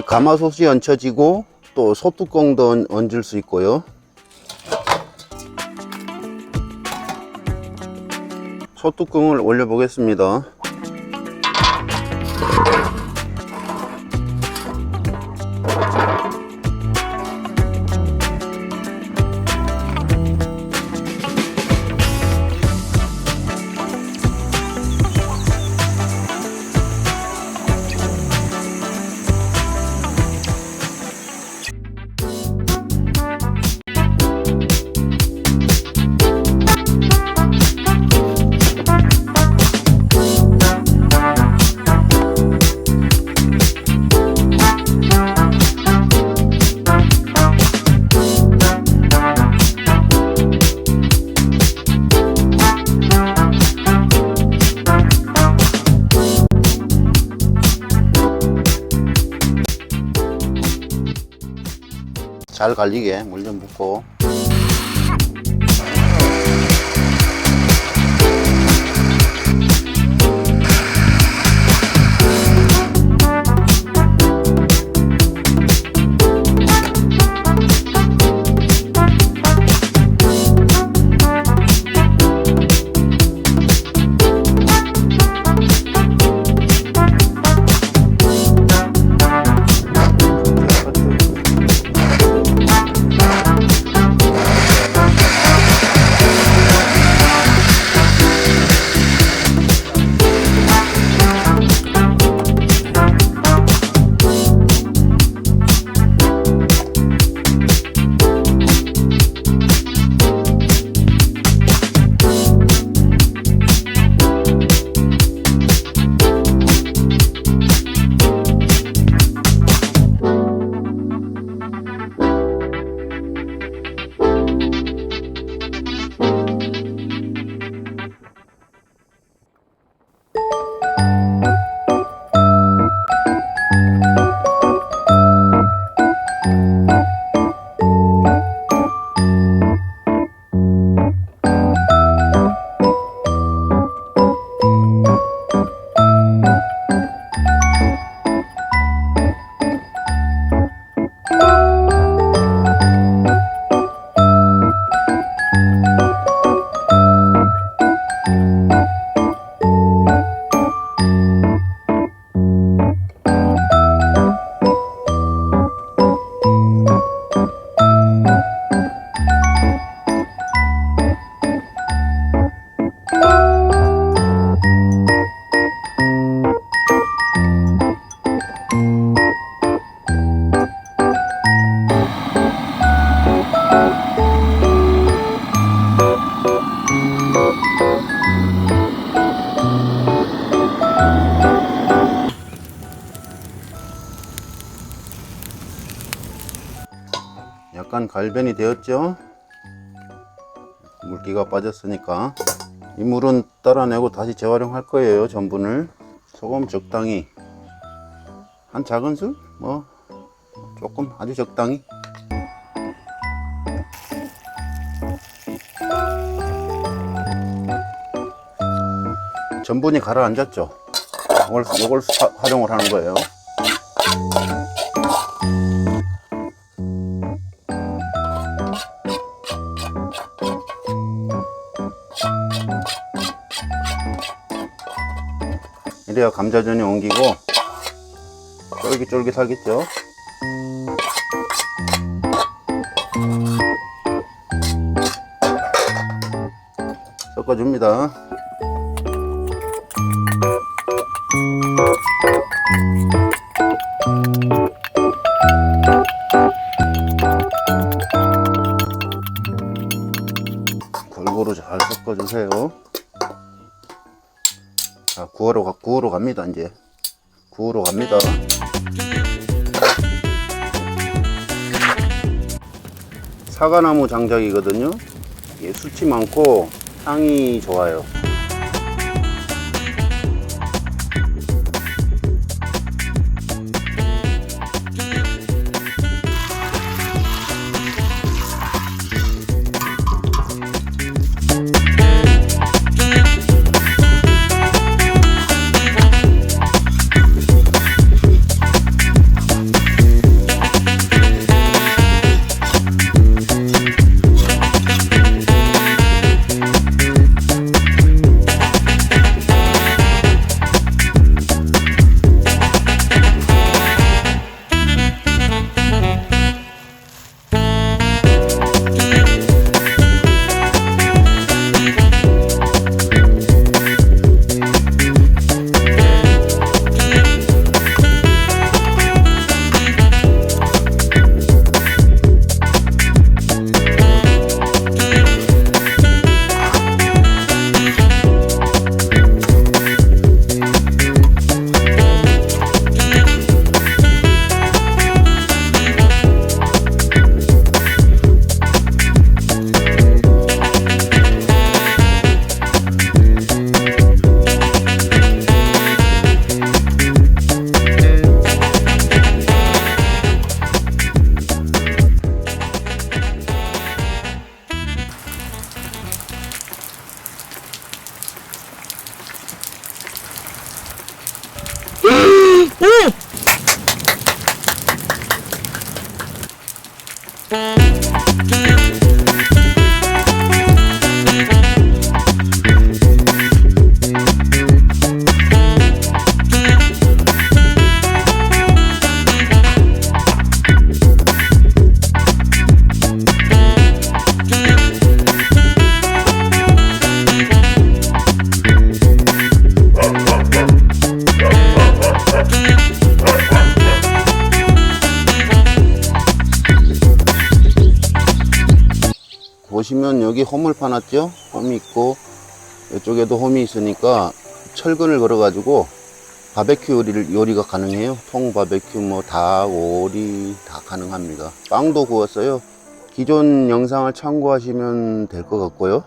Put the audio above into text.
가마솥이 얹혀지고 또 소뚜껑도 얹을 수 있고요. 소뚜껑을 올려 보겠습니다. 잘 갈리게 물 좀 붓고. 약간 갈변이 되었죠. 물기가 빠졌으니까 이 물은 따라내고 다시 재활용할 거예요. 전분을 소금 적당히, 한 작은술, 뭐 조금 아주 적당히. 전분이 가라앉았죠. 이걸 활용을 하는 거예요. 이래야 감자전이 옮기고 쫄깃쫄깃하겠죠. 섞어줍니다. 골고루 잘 섞어주세요. 자, 구우러 갑니다. 이제 구우러 갑니다. 사과나무 장작이거든요. 이게 숱이 많고 향이 좋아요. 보시면 여기 홈을 파놨죠? 홈이 있고 이쪽에도 홈이 있으니까 철근을 걸어 가지고 바베큐 요리가 가능해요. 통 바베큐 뭐 닭, 오리 다 가능합니다. 빵도 구웠어요. 기존 영상을 참고하시면 될 것 같고요.